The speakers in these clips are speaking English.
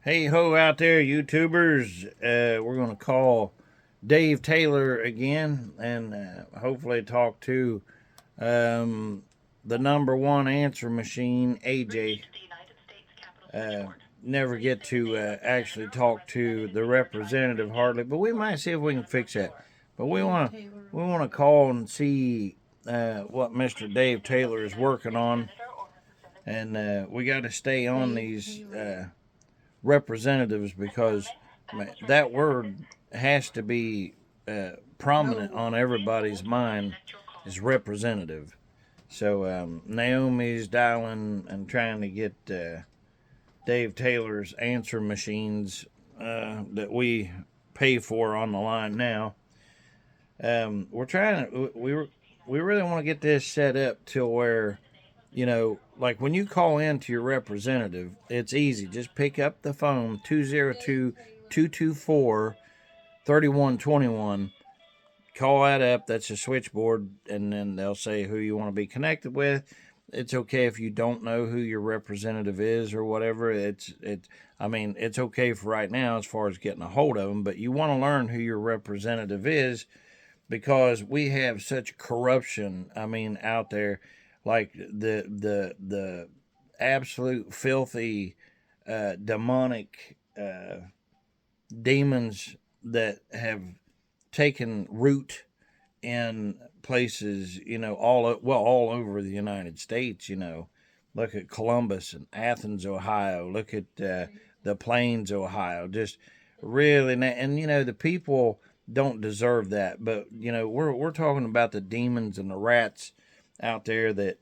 Hey ho out there, YouTubers. We're going to call Dave Taylor again and hopefully talk to the number one answer machine, AJ. Never get to actually talk to the representative hardly, but we might see if we can fix that. But we want to call and see what Mr. Dave Taylor is working on, and we got to stay on these representatives because that word has to be prominent on everybody's mind is representative. So Naomi's dialing and trying to get Dave Taylor's answer machines that we pay for on the line now. We're trying to we really want to get this set up to where, like when you call in to your representative, it's easy. Just pick up the phone 202-224-3121. Call that up. That's a switchboard, and then they'll say who you want to be connected with. It's okay if you don't know who your representative is or whatever. It's okay for right now as far as getting a hold of them, but you want to learn who your representative is because we have such corruption. Out there, like the absolute filthy, demonic demons that have taken root in places, all over the United States. Look at Columbus and Athens, Ohio. Look at the Plains, Ohio. Just really, and the people don't deserve that. But we're talking about the demons and the rats out there that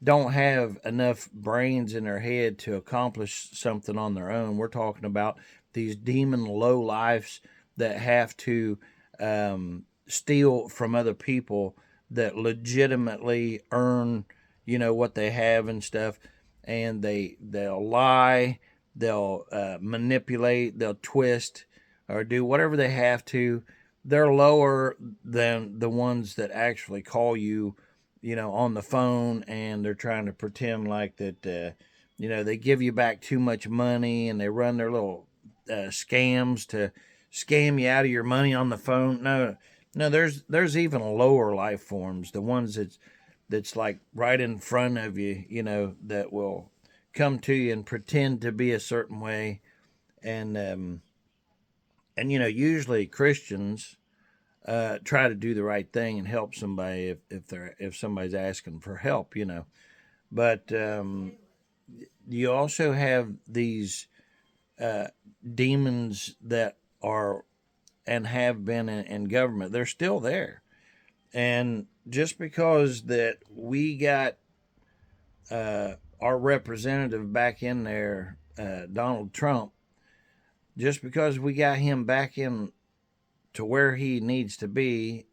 don't have enough brains in their head to accomplish something on their own. We're talking about these demon low lives that have to steal from other people that legitimately earn, what they have and stuff, and they'll lie, they'll manipulate, they'll twist, or do whatever they have to. They're lower than the ones that actually call you, on the phone, and they're trying to pretend like that, they give you back too much money, and they run their little scams to scam you out of your money on the phone. No, there's even lower life forms, the ones that's like right in front of you, that will come to you and pretend to be a certain way, and usually Christians try to do the right thing and help somebody if somebody's asking for help, But you also have these demons that are and have been in government. They're still there, and just because that we got our representative back in there, Donald Trump, just because we got him back in to where he needs to be,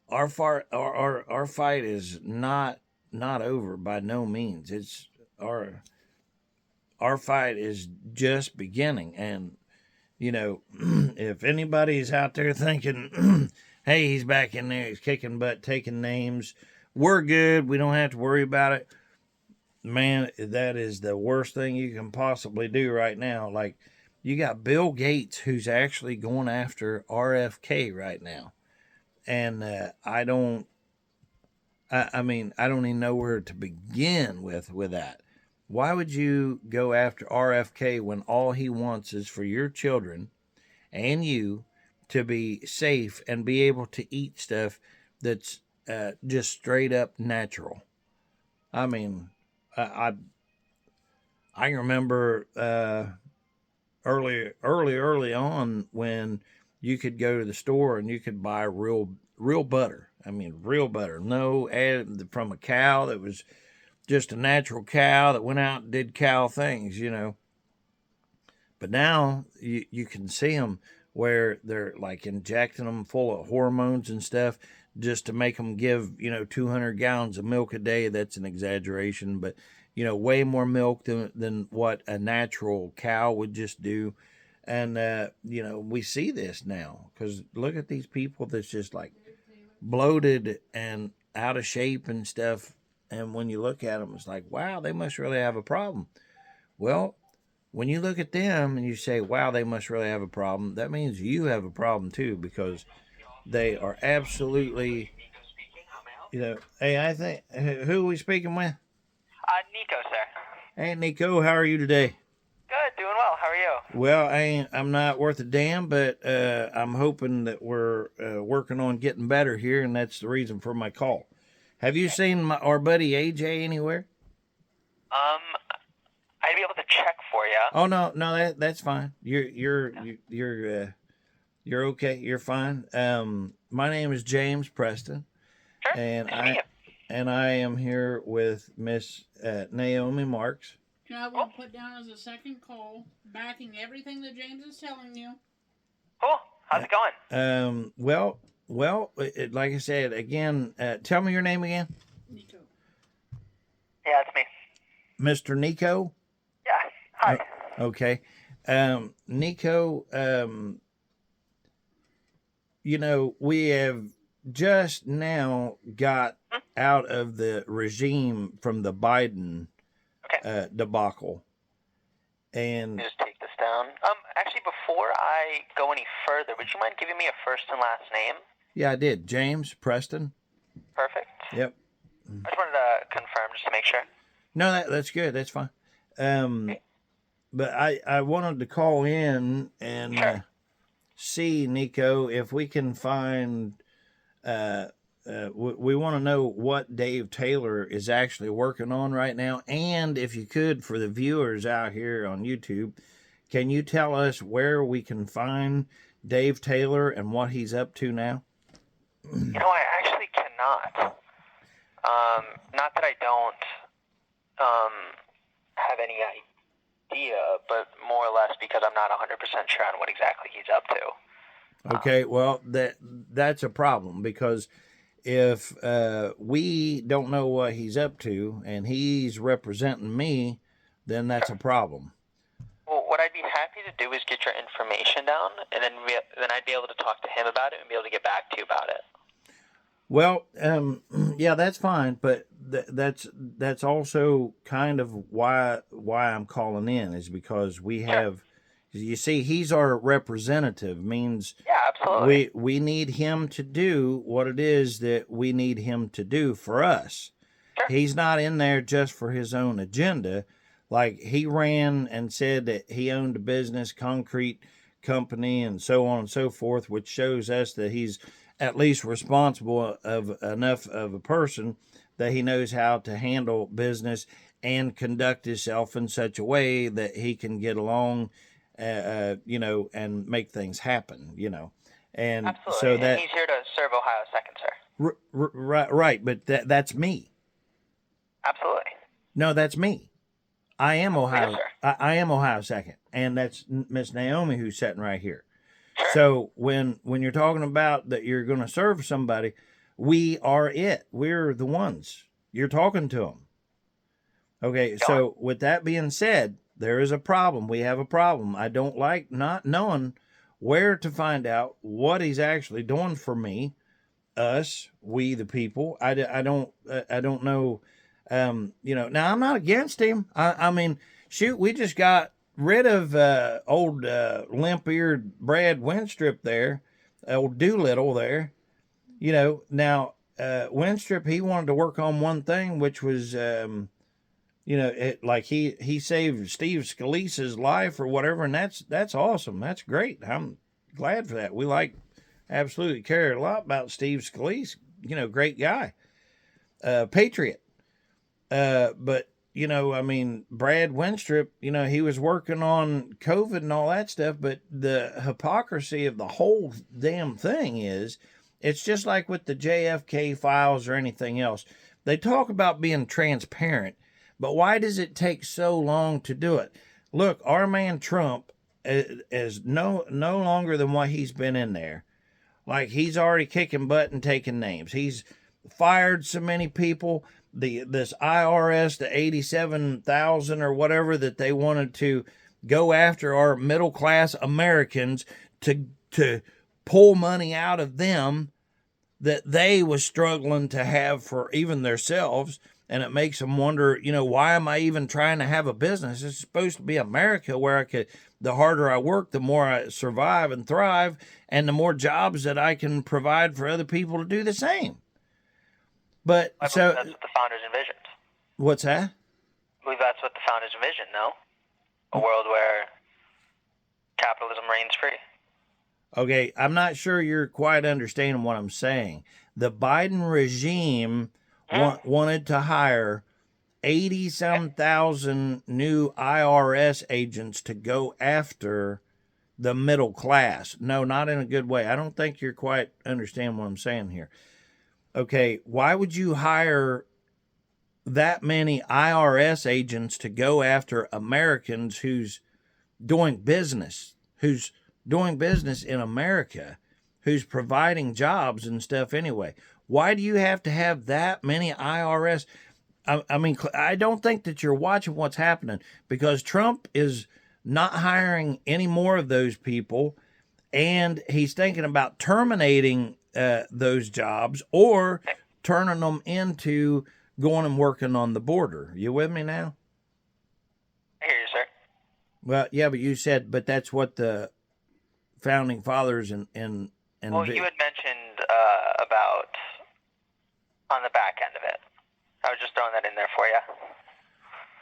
our fight is not over by no means. It's our fight is just beginning, and if anybody's out there thinking, hey, he's back in there, he's kicking butt, taking names, we're good, we don't have to worry about it. Man, that is the worst thing you can possibly do right now. Like, you got Bill Gates, who's actually going after RFK right now. And I don't even know where to begin with that. Why would you go after RFK when all he wants is for your children and you to be safe and be able to eat stuff that's just straight up natural? I mean, I remember early on when you could go to the store and you could buy real butter. I mean, real butter, no added from a cow that was just a natural cow that went out and did cow things, But now you can see them where they're like injecting them full of hormones and stuff just to make them give, 200 gallons of milk a day. That's an exaggeration, but, way more milk than what a natural cow would just do. And, we see this now because look at these people that's just like bloated and out of shape and stuff. And when you look at them, it's like, wow, they must really have a problem. Well, when you look at them and you say, wow, they must really have a problem, that means you have a problem too, because they are absolutely, hey, I think, who are we speaking with? Nico, sir. Hey, Nico, how are you today? Good, doing well. How are you? Well, I'm not worth a damn, but I'm hoping that we're working on getting better here, and that's the reason for my call. Have you seen our buddy AJ anywhere? I'd be able to check for you. Oh no, that's fine. You're okay. You're fine. My name is James Preston, Sure. and Nice to meet you. I am here with Miss Naomi Marks. And I will put down as a second call, backing everything that James is telling you. Cool. How's it going? Like I said again, tell me your name again. Nico. Yeah, it's me. Mr. Nico. Yeah. Hi. Okay. Nico, we have just now got out of the regime from the Biden debacle. And Just take this down. Actually, before I go any further, would you mind giving me a first and last name? yeah, I did. James Preston. Perfect. Yep. I just wanted to confirm just to make sure. No, that's good. That's fine. But I wanted to call in and Sure. see, Nico, if we can find. We want to know what Dave Taylor is actually working on right now, and if you could, for the viewers out here on YouTube, can you tell us where we can find Dave Taylor and what he's up to now? I actually cannot. Not that I don't have any idea, but more or less because I'm not 100% sure on what exactly he's up to. Okay, well, that's a problem, because if we don't know what he's up to and he's representing me, then that's a problem. Well, what I'd be happy to do is get your information down, and then I'd be able to talk to him about it and be able to get back to you about it. Well, yeah, that's fine, but that's also kind of why I'm calling in, is because we have, you see, he's our representative, means Yeah, absolutely. we need him to do what it is that we need him to do for us. Sure. He's not in there just for his own agenda. Like, he ran and said that he owned a business, concrete company, and so on and so forth, which shows us that he's at least responsible of enough of a person that he knows how to handle business and conduct himself in such a way that he can get along, and make things happen, And Absolutely. so that, and he's here to serve Ohio Second, sir. right, but that's me. Absolutely. No, that's me. I am Ohio. Yes, I am Ohio Second, and that's Miss Naomi who's sitting right here. Sure. So when you're talking about that you're going to serve somebody, we are it. We're the ones. You're talking to them. Okay, so with that being said, there is a problem. We have a problem. I don't like not knowing where to find out what he's actually doing for me, us, we the people. I don't know. Now I'm not against him. I mean, shoot, we just got rid of old limp-eared Brad Winstrip there, old Doolittle there. Now Winstrip, he wanted to work on one thing, which was, like he saved Steve Scalise's life or whatever, and that's awesome. That's great. I'm glad for that. We absolutely care a lot about Steve Scalise. Great guy, patriot. But Brad Winstrip, he was working on COVID and all that stuff, but the hypocrisy of the whole damn thing is, it's just like with the JFK files or anything else. They talk about being transparent, but why does it take so long to do it? Look, our man Trump is no longer than what he's been in there. Like, he's already kicking butt and taking names. He's fired so many people. This IRS, the 87,000 or whatever that they wanted to go after our middle class Americans to pull money out of them that they was struggling to have for even themselves, and it makes them wonder, why am I even trying to have a business? It's supposed to be America where the harder I work, the more I survive and thrive, and the more jobs that I can provide for other people to do the same. But I believe that's what the founders envisioned. What's that? I believe that's what the founders envisioned, no? A world where capitalism reigns free. Okay, I'm not sure you're quite understanding what I'm saying. The Biden regime wanted to hire 80-some thousand new IRS agents to go after the middle class. No, not in a good way. I don't think you're quite understanding what I'm saying here. Okay, why would you hire that many IRS agents to go after Americans who's doing business in America, who's providing jobs and stuff anyway? Why do you have to have that many IRS? I mean, I don't think that you're watching what's happening, because Trump is not hiring any more of those people, and he's thinking about terminating those jobs or turning them into going and working on the border. You with me now? I hear you, sir. Well, yeah, but you said, but that's what the founding fathers and well, you had mentioned about on the back end of it. I was just throwing that in there for you.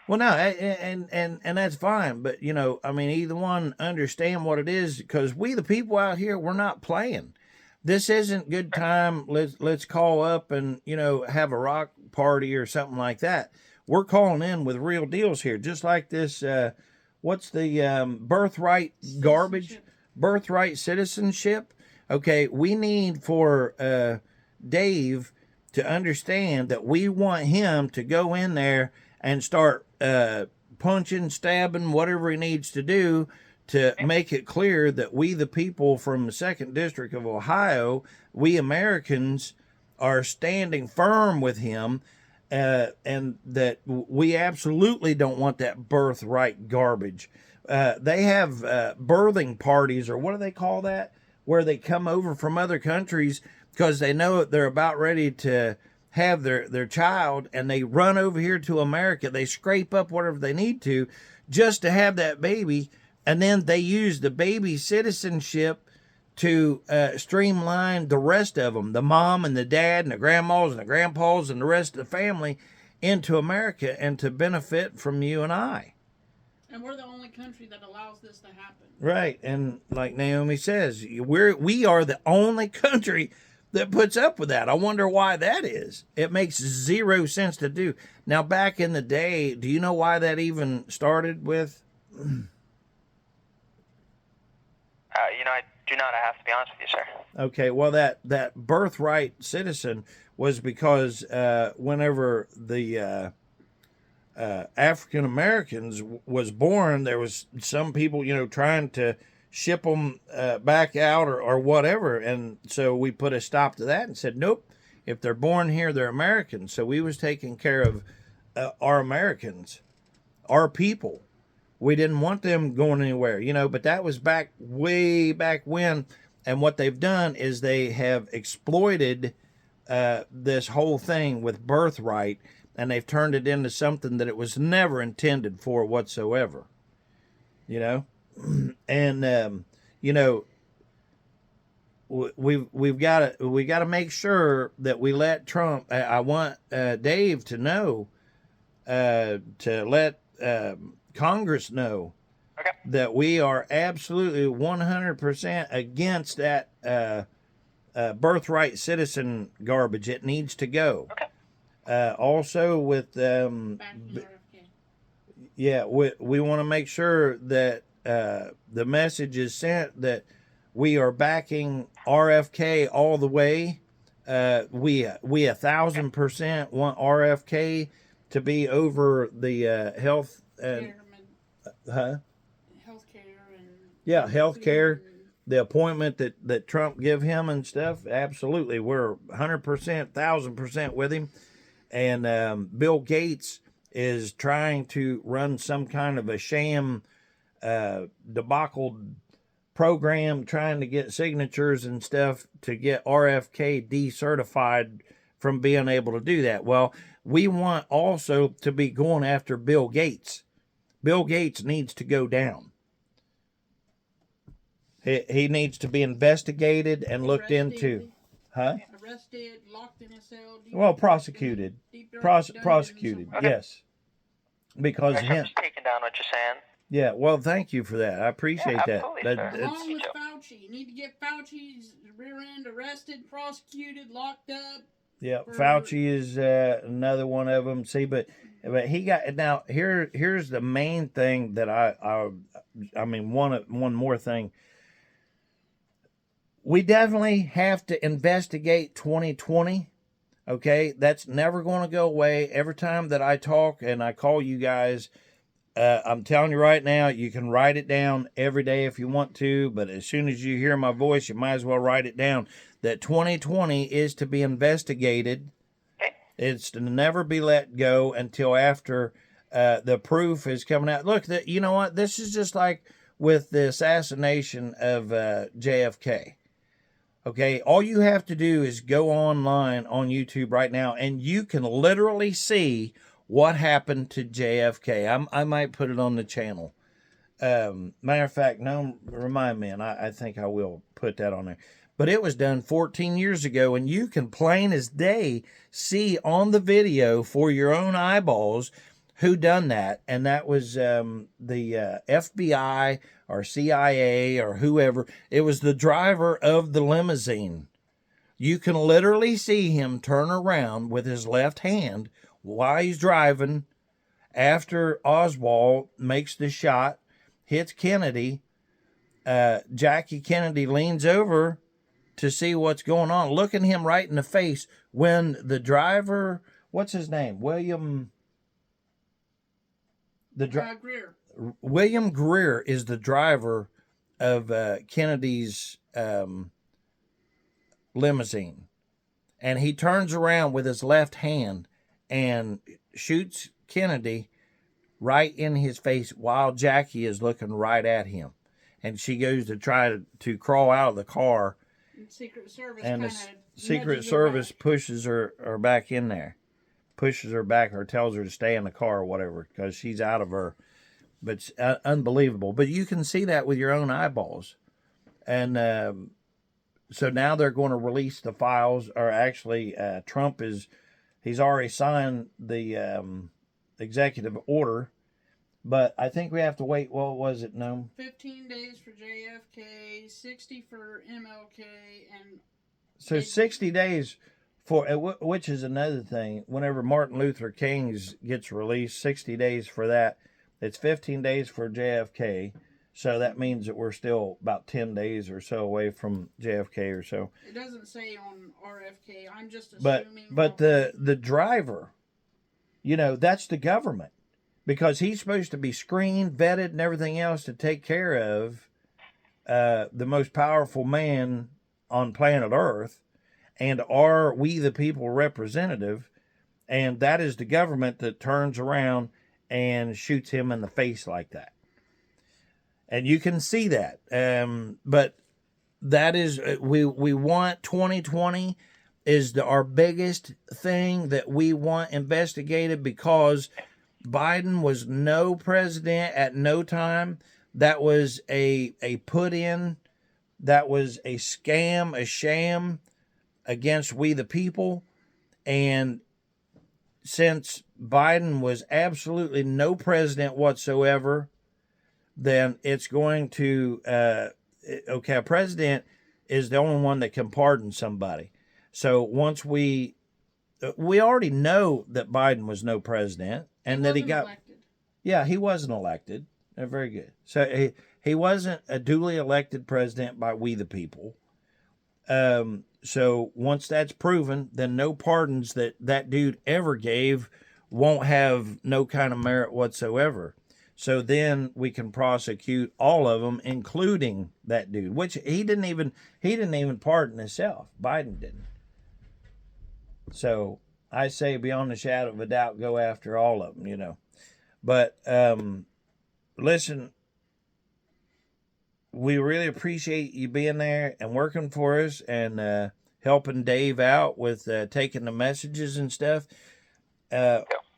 Well, no, and that's fine, but I mean, either one understand what it is, because we the people out here, we're not playing. This isn't good time. Let's call up and have a rock party or something like that. We're calling in with real deals here, just like this. What's the birthright garbage? Birthright citizenship. Okay, we need for Dave to understand that we want him to go in there and start punching, stabbing, whatever he needs to do to make it clear that we, the people from the 2nd District of Ohio, we Americans, are standing firm with him, and that we absolutely don't want that birthright garbage. They have birthing parties, or what do they call that, where they come over from other countries because they know they're about ready to have their child, and they run over here to America. They scrape up whatever they need to just to have that baby, and then they use the baby citizenship to streamline the rest of them, the mom and the dad and the grandmas and the grandpas and the rest of the family, into America, and to benefit from you and I. And we're the only country that allows this to happen. Right, and like Naomi says, we are the only country that puts up with that. I wonder why that is. It makes zero sense to do. Now, back in the day, do you know why that even started with? I do not. I have to be honest with you, sir. Okay, well, that birthright citizen was because whenever the African Americans was born, there was some people, trying to ship them back out or whatever, and so we put a stop to that and said, nope, if they're born here, they're Americans. So we was taking care of our Americans, our people. We didn't want them going anywhere, but that was way back when. And what they've done is they have exploited this whole thing with birthright, and they've turned it into something that it was never intended for whatsoever. And we've got to make sure that we let Trump. I want Dave to know, to let Congress know, okay, that we are absolutely 100% against that birthright citizen garbage. It needs to go. Okay. Also with Backing RFK. yeah, we want to make sure that the message is sent that we are backing RFK all the way. We 1,000% want RFK to be over the health and Healthcare and healthcare, the appointment that Trump give him and stuff. Absolutely, we're 100%, 1,000% with him. And Bill Gates is trying to run some kind of a sham debacle program, trying to get signatures and stuff to get RFK decertified from being able to do that. Well, we want also to be going after Bill Gates. Bill Gates needs to go down. He needs to be investigated and looked into. Huh? Arrested, locked in a cell. Well, prosecuted. Prosecuted, Okay. yes. Because I'm him. just taking down what you're saying. Yeah, well, thank you for that. I appreciate Yeah, that. absolutely, That- sir. it's- Along with Fauci. You need to get Fauci's rear end arrested, prosecuted, locked up. Yeah, for- Fauci is another one of them. See, but he got now. Here's the main thing that I mean one more thing. We definitely have to investigate 2020. Okay, that's never going to go away. Every time that I talk and I call you guys, I'm telling you right now, you can write it down every day if you want to, but as soon as you hear my voice, you might as well write it down. That 2020 is to be investigated. Okay. It's to never be let go until after the proof is coming out. Look, you know what? This is just like with the assassination of JFK. Okay, all you have to do is go online on YouTube right now, and you can literally see what happened to JFK. I might put it on the channel. Matter of fact, no, remind me, and I think I will put that on there. But it was done 14 years ago, and you can plain as day see on the video for your own eyeballs who done that, and that was the FBI or CIA or whoever. It was the driver of the limousine. You can literally see him turn around with his left hand while he's driving after Oswald makes the shot, hits Kennedy. Jackie Kennedy leans over to see what's going on, looking him right in the face when the driver, what's his name? Greer. William Greer is the driver of Kennedy's limousine. And he turns around with his left hand and shoots Kennedy right in his face while Jackie is looking right at him. And she goes to try to crawl out of the car. Secret Service And the kinda Secret nudges her Service back. pushes her back in there. Pushes her back or tells her to stay in the car or whatever because she's out of her. But it's unbelievable. But you can see that with your own eyeballs. And so now they're going to release the files. Or actually, Trump he's already signed the executive order. But I think we have to wait. What was it, Noam? 15 days for JFK, 60 for MLK, and So 60 days for, which is another thing. Whenever Martin Luther King's gets released, 60 days for that. It's 15 days for JFK. So that means that we're still about 10 days or so away from JFK or so. it doesn't say on RFK. I'm just But assuming. the driver, that's the government. Because he's supposed to be screened, vetted, and everything else to take care of the most powerful man on planet Earth, and are we the people representative? And that is the government that turns around and shoots him in the face like that. And you can see that. But that is, we want 2020 is our biggest thing that we want investigated, because Biden was no president at no time. That was a put in. That was a scam, a sham against we the people. And since Biden was absolutely no president whatsoever, then it's going to, a president is the only one that can pardon somebody. So once we already know that Biden was no president, and that he got elected. Yeah, he wasn't elected. Very good. So he wasn't a duly elected president by we the people. So once that's proven, then no pardons that dude ever gave won't have no kind of merit whatsoever. So then we can prosecute all of them, including that dude, which he didn't even pardon himself. Biden didn't. So I say, beyond the shadow of a doubt, go after all of them, But listen, we really appreciate you being there and working for us and helping Dave out with taking the messages and stuff.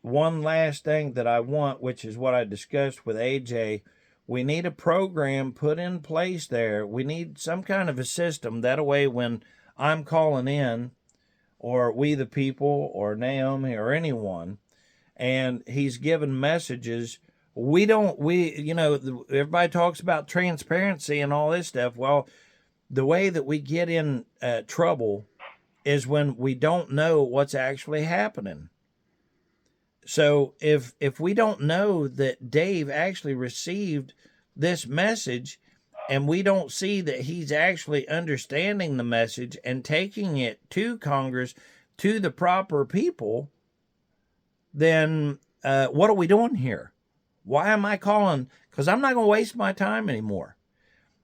one last thing that I want, which is what I discussed with AJ, we need a program put in place there. We need some kind of a system. That way, when I'm calling in, or We the People, or Naomi, or anyone, and he's given messages, everybody talks about transparency and all this stuff. Well, the way that we get in trouble is when we don't know what's actually happening. So if we don't know that Dave actually received this message, and we don't see that he's actually understanding the message and taking it to Congress, to the proper people, then what are we doing here? Why am I calling? Because I'm not going to waste my time anymore.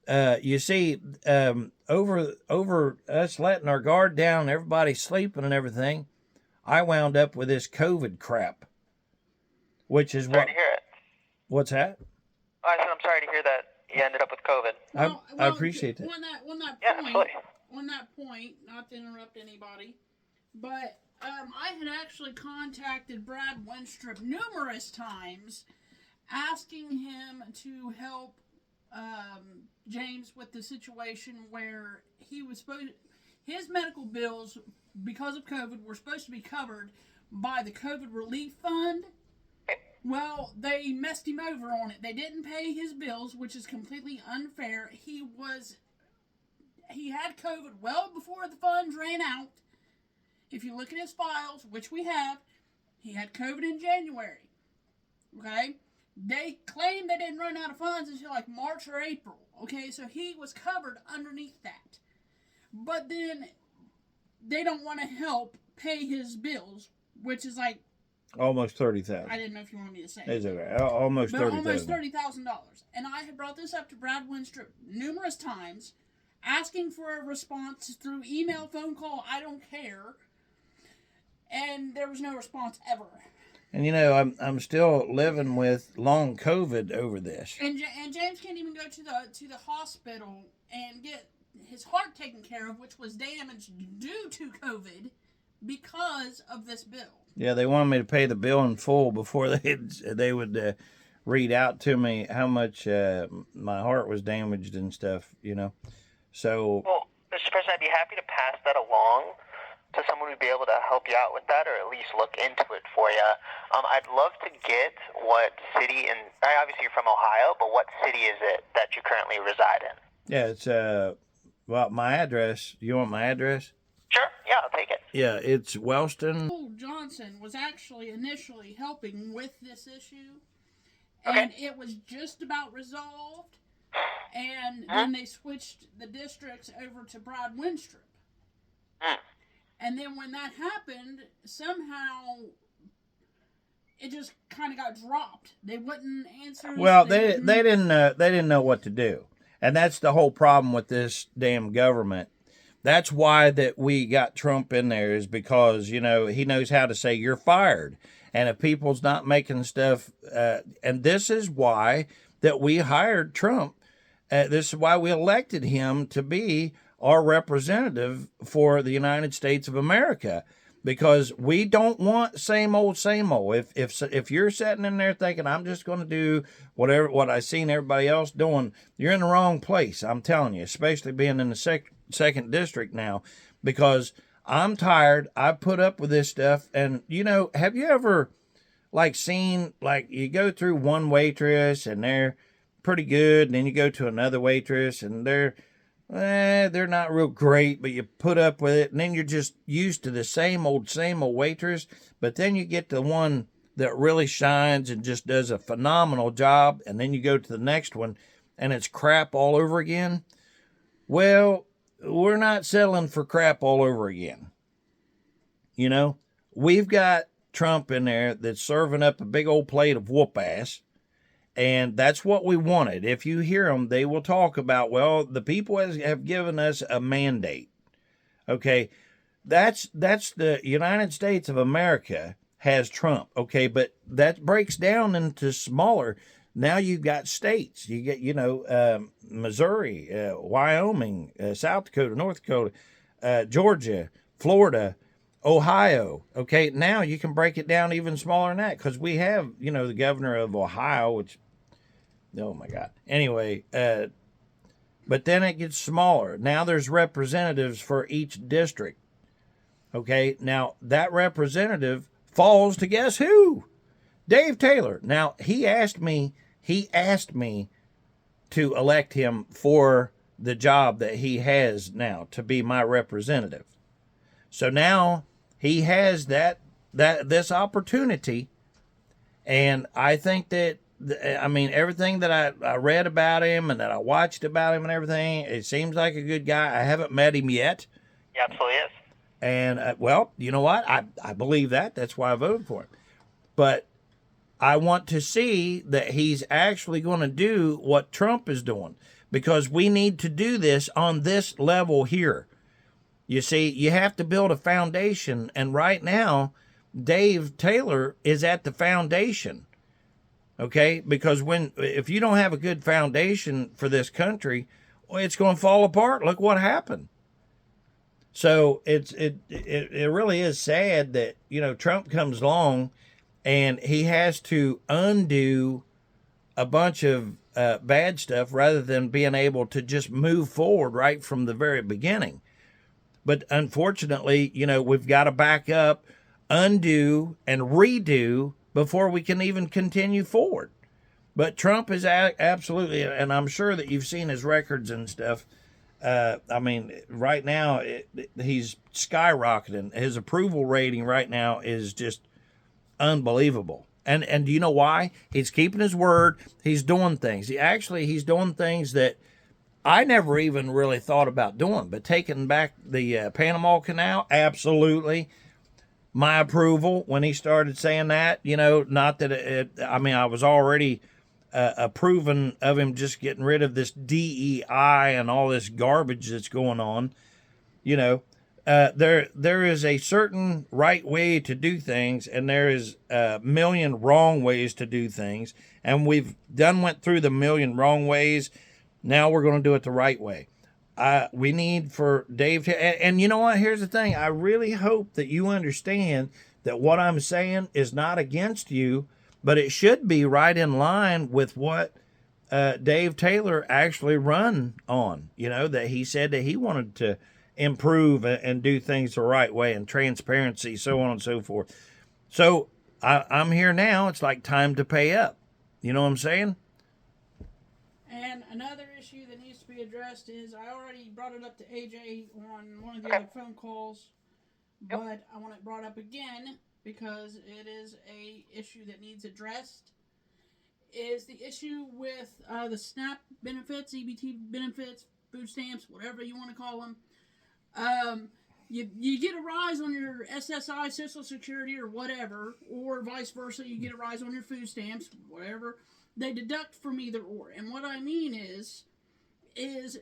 You see, over us letting our guard down, everybody sleeping and everything, I wound up with this COVID crap, which is Sorry to hear it. What's that? I said I'm sorry to hear that you ended up with COVID. I appreciate that. On that point, not to interrupt anybody, but I had actually contacted Brad Wenstrup numerous times, asking him to help James with the situation where his medical bills because of COVID were supposed to be covered by the COVID relief fund. Well, they messed him over on it. They didn't pay his bills, which is completely unfair. He had COVID well before the funds ran out. If you look at his files, which we have, he had COVID in January. Okay? They claimed they didn't run out of funds until like March or April. Okay, so he was covered underneath that. But then they don't want to help pay his bills, which is like almost $30,000. I didn't know if you wanted me to say. It's okay. Almost $30,000. Almost $30,000. And I had brought this up to Brad Wenstrup numerous times, asking for a response through email, phone call. I don't care. And there was no response ever. And I'm still living with long COVID over this. And James can't even go to the hospital and get his heart taken care of, which was damaged due to COVID because of this bill. Yeah, they wanted me to pay the bill in full before they would read out to me how much my heart was damaged and stuff. So. Well, Mr. President, I'd be happy to pass that along to someone who'd be able to help you out with that, or at least look into it for you. I'd love to get what city, and obviously you're from Ohio, but what city is it that you currently reside in? Yeah, it's my address. You want my address? Sure. Yeah, I'll take it. Yeah, it's Wellston. Johnson was actually initially helping with this issue, Okay. and it was just about resolved. And then they switched the districts over to Brad Wenstrup. And then when that happened, somehow it just kind of got dropped. They wouldn't answer. Well, they didn't know what to do, and that's the whole problem with this damn government. That's why that we got Trump in there, is because he knows how to say you're fired, and if people's not making stuff, and this is why that we hired Trump. This is why we elected him to be our representative for the United States of America, because we don't want same old. If you're sitting in there thinking I'm just going to do what I seen everybody else doing, you're in the wrong place. I'm telling you, especially being in the second district now, because I'm tired. I put up with this stuff, and have you ever seen you go through one waitress and they're pretty good, and then you go to another waitress and they're not real great, but you put up with it, and then you're just used to the same old waitress. But then you get the one that really shines and just does a phenomenal job, and then you go to the next one and it's crap all over again. Well, we're not settling for crap all over again. We've got Trump in there that's serving up a big old plate of whoop ass. And that's what we wanted. If you hear them, they will talk about, well, the people have given us a mandate. Okay, that's the United States of America has Trump. Okay, but that breaks down into smaller. Now you've got states. You get, Missouri, Wyoming, South Dakota, North Dakota, Georgia, Florida, Ohio. Okay, now you can break it down even smaller than that because we have, the governor of Ohio, which, oh my God. Anyway, but then it gets smaller. Now there's representatives for each district. Okay, now that representative falls to guess who? Dave Taylor. Now he asked me to elect him for the job that he has now to be my representative. So now he has this opportunity, and I think that everything that I read about him and that I watched about him and everything, it seems like a good guy. I haven't met him yet. He absolutely is. And, well, you know what? I believe that. That's why I voted for him. But I want to see that he's actually going to do what Trump is doing, because we need to do this on this level here. You see, you have to build a foundation. And right now, Dave Taylor is at the foundation. Okay? Because if you don't have a good foundation for this country, well, it's going to fall apart. Look what happened. So it really is sad that, Trump comes along and he has to undo a bunch of bad stuff rather than being able to just move forward right from the very beginning. But unfortunately, we've got to back up, undo, and redo before we can even continue forward. But Trump is absolutely, and I'm sure that you've seen his records and stuff. Right now, he's skyrocketing. His approval rating right now is just unbelievable. And do you know why? He's keeping his word. He's doing things. He's doing things that I never even really thought about doing. But taking back the Panama Canal, absolutely. My approval when he started saying that, not that I was already approving of him just getting rid of this DEI and all this garbage that's going on. There is a certain right way to do things, and there is a million wrong ways to do things. And we've went through the million wrong ways. Now we're going to do it the right way. We need for Dave to, and you know what? Here's the thing. I really hope that you understand that what I'm saying is not against you, but it should be right in line with what Dave Taylor actually run on. That he said that he wanted to improve and do things the right way, and transparency, so on and so forth. So I'm here now. It's like time to pay up. You know what I'm saying? And another issue that needs to be addressed is, I already brought it up to AJ on one of the other phone calls, but I want it brought up again because it is a issue that needs addressed, is the issue with the SNAP benefits, EBT benefits, food stamps, whatever you want to call them. You get a rise on your SSI, Social Security, or whatever, or vice versa, you get a rise on your food stamps, whatever. They deduct from either or. And what I mean is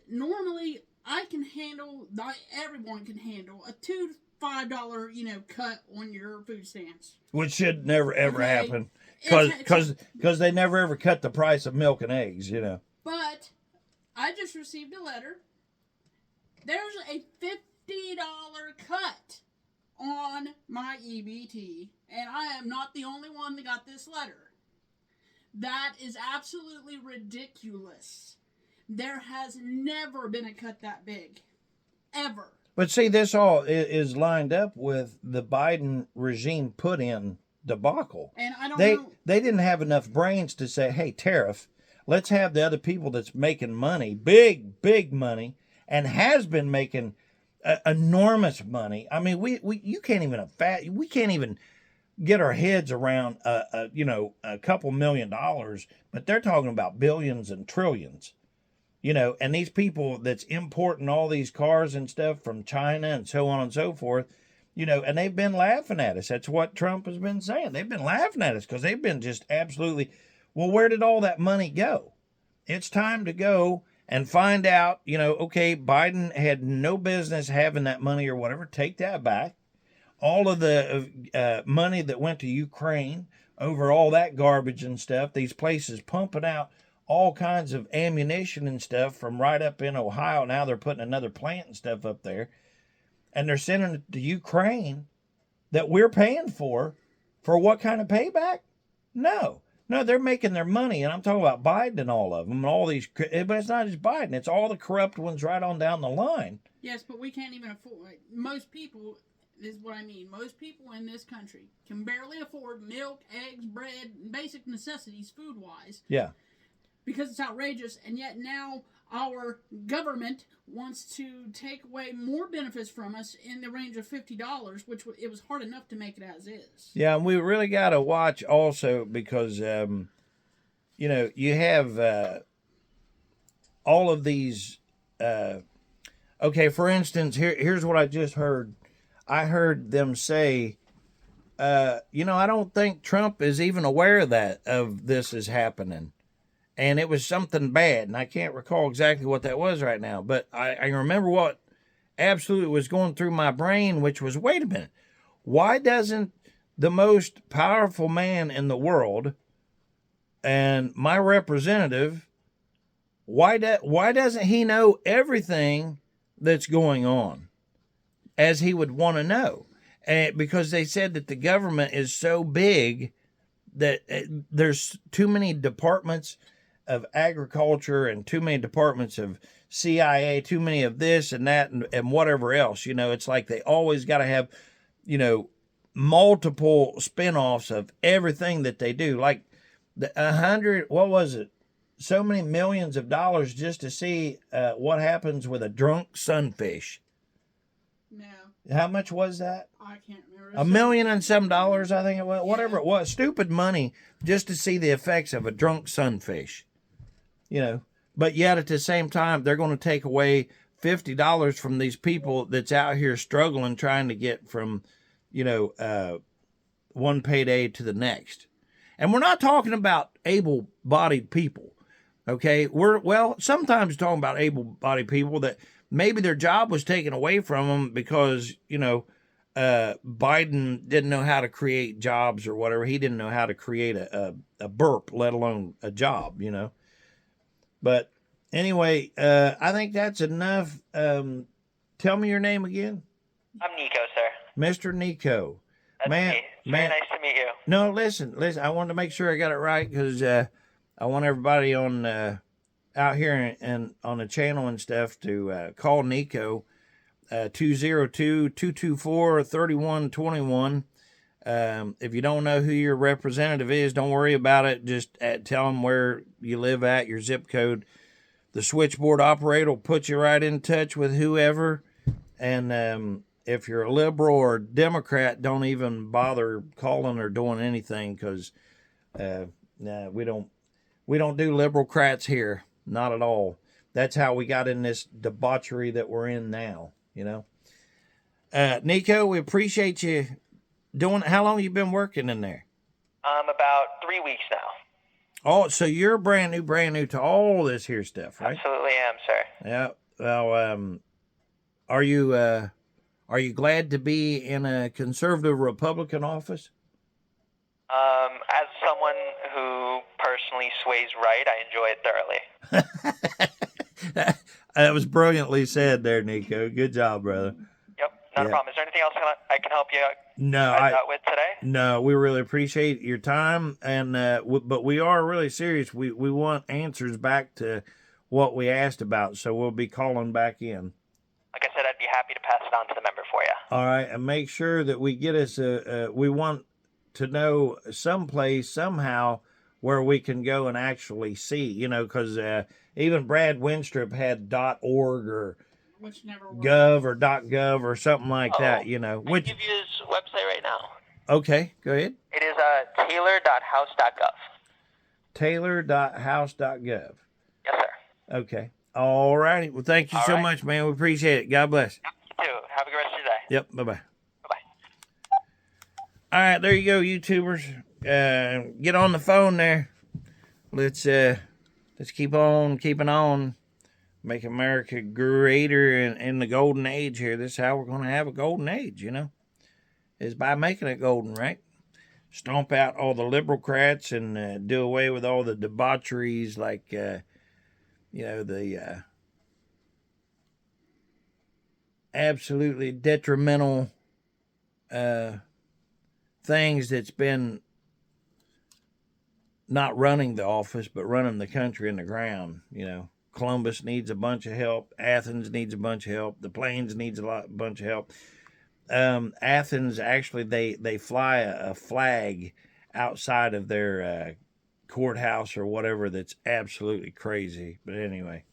normally I can handle, not everyone can handle, a $2 to $5, cut on your food stamps. Which should never, ever happen. Because they never, ever cut the price of milk and eggs, But I just received a letter. There's a $50 cut on my EBT. And I am not the only one that got this letter. That is absolutely ridiculous. There has never been a cut that big. Ever. But see, this all is lined up with the Biden regime put in debacle. And I don't know. They didn't have enough brains to say, hey, tariff, let's have the other people that's making money, big money, and has been making enormous money. I mean, we can't even get our heads around a couple $1 million, but they're talking about billions and trillions. And these people that's importing all these cars and stuff from China and so on and so forth, and they've been laughing at us. That's what Trump has been saying. They've been laughing at us because they've been just absolutely, well, where did all that money go? It's time to go and find out, okay, Biden had no business having that money or whatever. Take that back. All of the money that went to Ukraine over all that garbage and stuff, these places pumping out all kinds of ammunition and stuff from right up in Ohio. Now they're putting another plant and stuff up there. And they're sending it to Ukraine. that we're paying for what kind of payback? No. No, they're making their money, and I'm talking about Biden and all of them, and all these. But it's not just Biden; it's all the corrupt ones right on down the line. Yes, but we can't even afford. Most people is what I mean. Most people in this country can barely afford milk, eggs, bread, and basic necessities, food-wise. Yeah. Because it's outrageous, and yet now our government wants to take away more benefits from us in the range of $50, which it was hard enough to make it as is. Yeah, and we really got to watch also because, you know, you have all of these. Okay, for instance, here's what I just heard. I heard them say, you know, I don't think Trump is even aware of this is happening. And it was something bad, and I can't recall exactly what that was right now. But I remember what absolutely was going through my brain, which was, wait a minute. Why doesn't the most powerful man in the world and my representative, why doesn't he know everything that's going on as he would want to know? And because they said that the government is so big that there's too many departments of agriculture and too many departments of CIA, too many of this and that and whatever else. You know, it's like they always got to have, you know, multiple spinoffs of everything that they do. Like what was it? So many millions of dollars just to see what happens with a drunk sunfish. No. How much was that? I can't remember. $1 million and some dollars, I think it was. Whatever it was. Stupid money just to see the effects of a drunk sunfish. You know, but yet at the same time, they're going to take away $50 from these people that's out here struggling, trying to get from, you know, one payday to the next. And we're not talking about able-bodied people, okay? We're sometimes talking about able-bodied people that maybe their job was taken away from them because, you know, Biden didn't know how to create jobs or whatever. He didn't know how to create a burp, let alone a job, you know. But anyway, I think that's enough. Tell me your name again. I'm Nico, sir. Mr. Nico. That's man, me. Very nice to meet you. No, listen. I wanted to make sure I got it right because I want everybody on out here and on the channel and stuff to call Nico 202-224-3121. If you don't know who your representative is, don't worry about it. Just tell them where you live at, your zip code. The switchboard operator will put you right in touch with whoever. And if you're a liberal or Democrat, don't even bother calling or doing anything because we don't do liberal-crats here. Not at all. That's how we got in this debauchery that we're in now, you know. Nico, we appreciate you doing. How long you been working in there? About 3 weeks now. Oh, so you're brand new to all this here stuff, right? Absolutely am, sir. Yeah. Well, are you glad to be in a conservative Republican office? As someone who personally sways right, I enjoy it thoroughly. That was brilliantly said there, Nico. Good job, brother. Yep, not a problem. Is there anything else I can help you out with today? No, we really appreciate your time, and but we are really serious. We want answers back to what we asked about, so we'll be calling back in. Like I said, I'd be happy to pass it on to the member for you. All right, and make sure that we get us we want to know someplace, somehow, where we can go and actually see, you know, because even Brad Winstrip had .org or which never .gov or .gov or something like that, you know. I can give you his website right now. Okay, go ahead. It is taylor.house.gov. Taylor.house.gov. Yes, sir. Okay. All righty. Well, thank you so much, man. We appreciate it. God bless. You too. Have a good rest of your day. Yep. Bye-bye. Bye-bye. All right, there you go, YouTubers. Get on the phone there. Let's keep on keeping on. Make America greater in the golden age here. This is how we're going to have a golden age, you know, is by making it golden, right? Stomp out all the liberal-crats and do away with all the debaucheries like, you know, the absolutely detrimental things that's been not running the office, but running the country in the ground. You know, Columbus needs a bunch of help. Athens needs a bunch of help. The Plains needs bunch of help. Athens, actually, they fly a flag outside of their courthouse or whatever that's absolutely crazy. But anyway,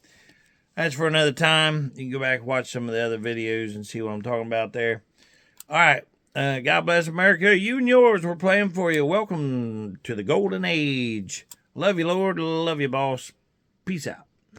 that's for another time. You can go back and watch some of the other videos and see what I'm talking about there. All right. God bless America. You and yours, we're playing for you. Welcome to the golden age. Love you, Lord. Love you, boss. Peace out.